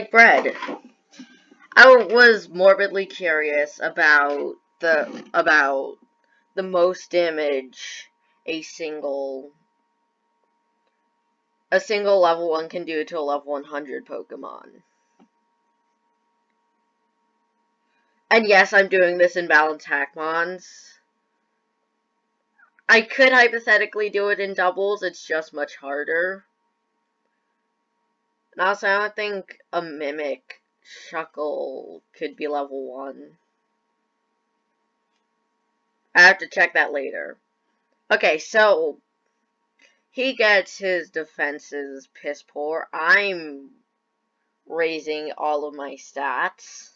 like bread. I was morbidly curious about the most damage a single level 1 can do to a level 100 Pokemon. And yes, I'm doing this in Balanced Hackmons. I could hypothetically do it in doubles, it's just much harder. And also, I don't think a Mimic Shuckle could be level 1. I have to check that later. Okay, so he gets his defenses piss poor. I'm raising all of my stats.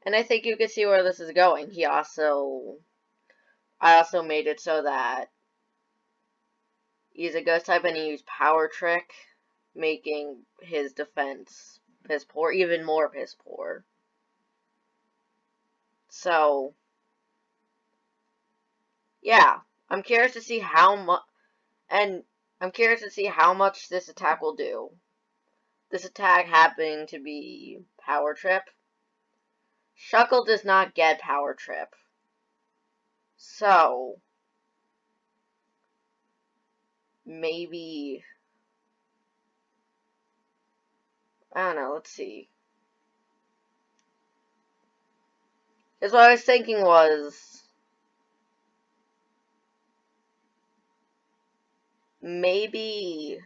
And I think you can see where this is going. I also made it so that he's a ghost type and he used Power Trick, making his defense piss poor, even more piss poor. So, yeah, I'm curious to see how much, and I'm curious to see how much this attack will do. This attack happening to be Power Trip. Shuckle does not get Power Trip. So, maybe, I don't know, let's see. Because what I was thinking was, maybe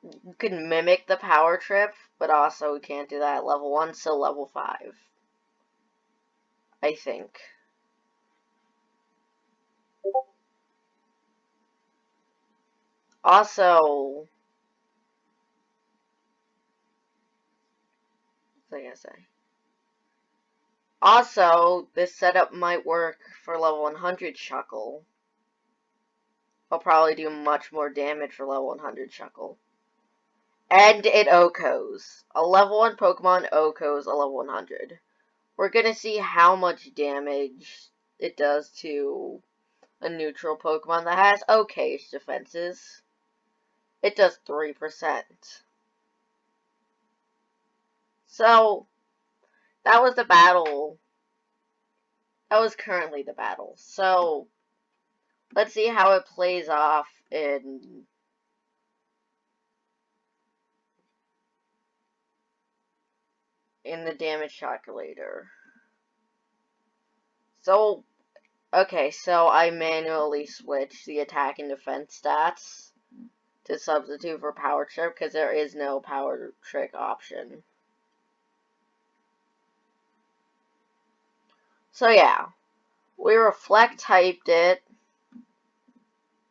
you can mimic the Power Trip, but also we can't do that at level 1, so level 5. I think. Also, what was I gonna say? Also, this setup might work for level 100 Shuckle. I'll probably do much more damage for level 100 Shuckle. And it OHKOs. A level 1 Pokemon OHKOs a level 100. We're gonna see how much damage it does to a neutral Pokemon that has okay-ish defenses. It does 3%. So, that was the battle. That was currently the battle. So, let's see how it plays off in the damage calculator. So, okay, so I manually switched the attack and defense stats to substitute for Power Trick because there is no Power Trick option. So yeah, we Reflect typed it.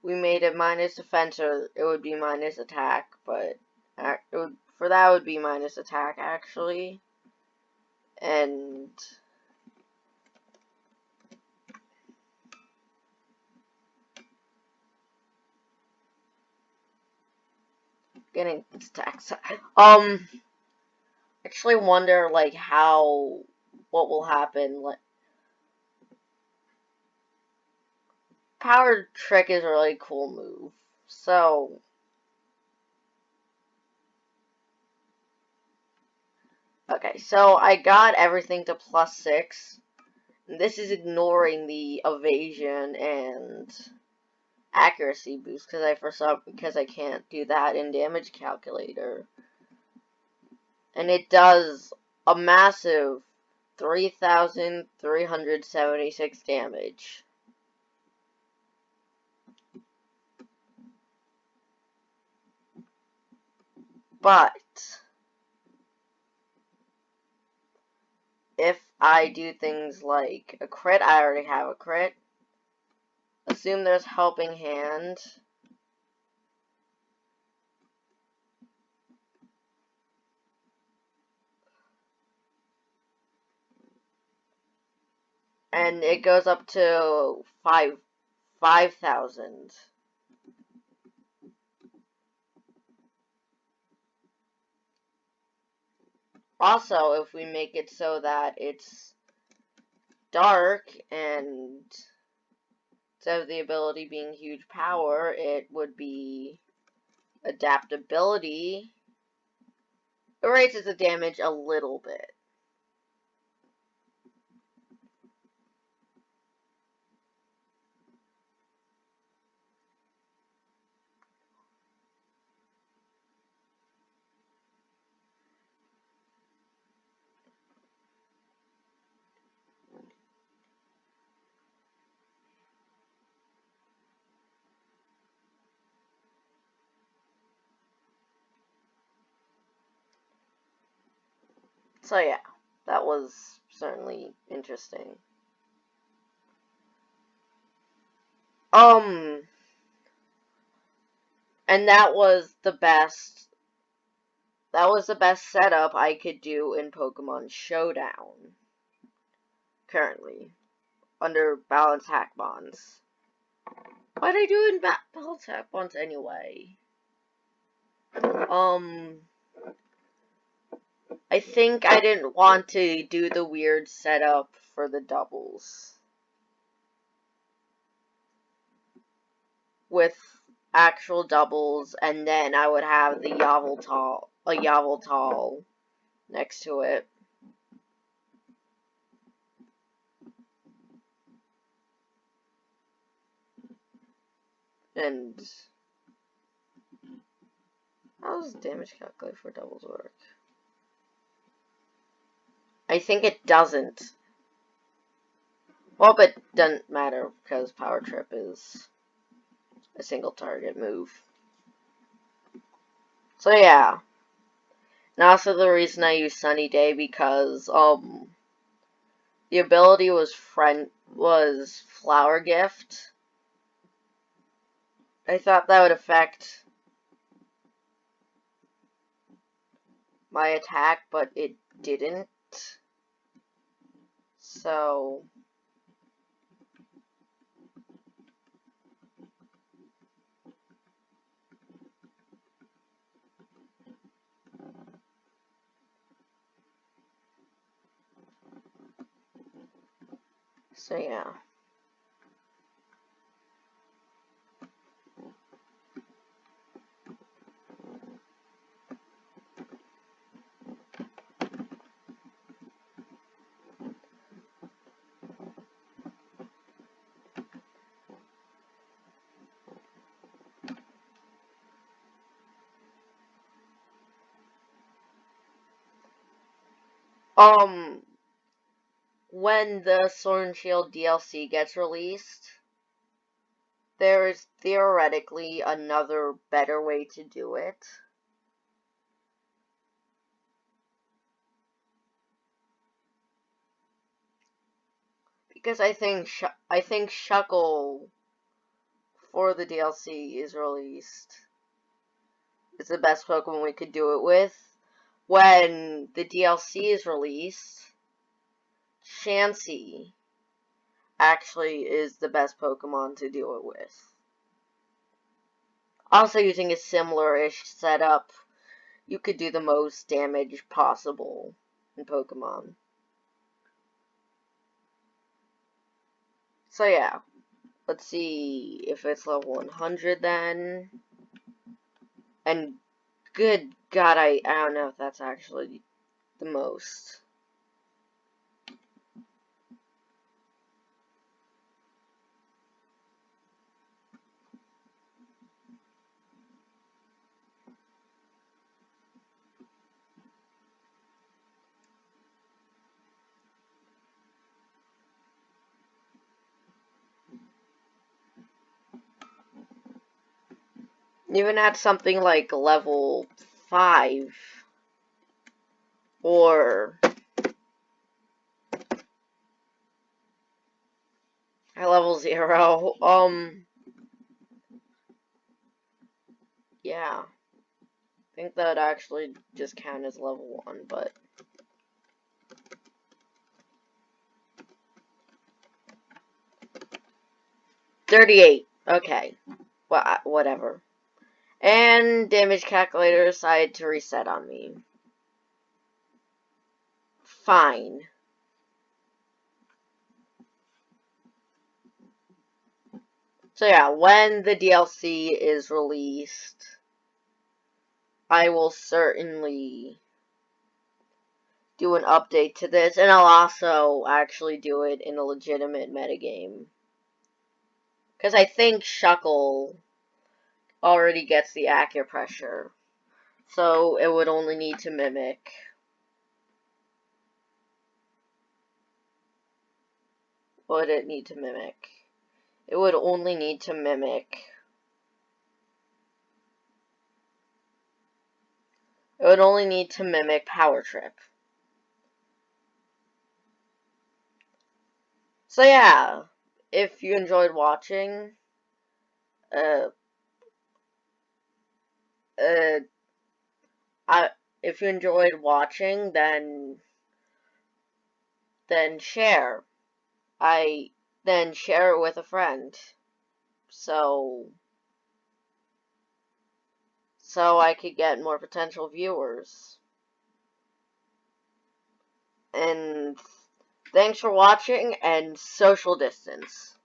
We made it minus defense, or it would be minus attack, but for that it would be minus attack actually. And getting stacks. Actually wonder like what will happen. Like, Power Trick is a really cool move. So okay, so I got everything to +6. This is ignoring the evasion and accuracy boost because I can't do that in damage calculator. And it does a massive 3,376 damage. But if I do things like a crit, I already have a crit. Assume there's Helping Hand. And it goes up to 5,000. Also, if we make it so that it's dark and instead of the ability being huge power, it would be Adaptability. It raises the damage a little bit. So yeah, that was certainly interesting. And that was the best setup I could do in Pokemon Showdown currently under Balance Hack Bonds. Why'd I do in Balance Hack Bonds anyway? I think I didn't want to do the weird setup for the doubles with actual doubles, and then I would have the Yveltal next to it. And how does damage calculator for doubles work? I think it doesn't. Well, but it doesn't matter because Power Trip is a single target move. So yeah. And also the reason I use Sunny Day because the ability was Flower Gift. I thought that would affect my attack, but it didn't. So yeah. When the Sword and Shield DLC gets released, there is theoretically another better way to do it. Because I think Shuckle for the DLC is released. It's the best Pokemon we could do it with. When the DLC is released, Chansey actually is the best Pokemon to do it with. Also using a similar-ish setup, you could do the most damage possible in Pokemon. So yeah, let's see if it's level 100 then. And good God, I don't know if that's actually the most. Even at something like level 5 or at level 0, yeah. I think that would actually just count as level 1, but 38. Okay. Well, whatever. And damage calculator decided to reset on me. Fine. So yeah, when the DLC is released, I will certainly do an update to this, and I'll also actually do it in a legitimate metagame. Because I think Shuckle already gets the acupressure, so it would only need to mimic. What would it need to mimic? It would only need to mimic. It would only need to mimic Power Trip. So yeah, if you enjoyed watching, uh, uh, if you enjoyed watching, then share. Then share it with a friend. So I could get more potential viewers. And thanks for watching, and social distance.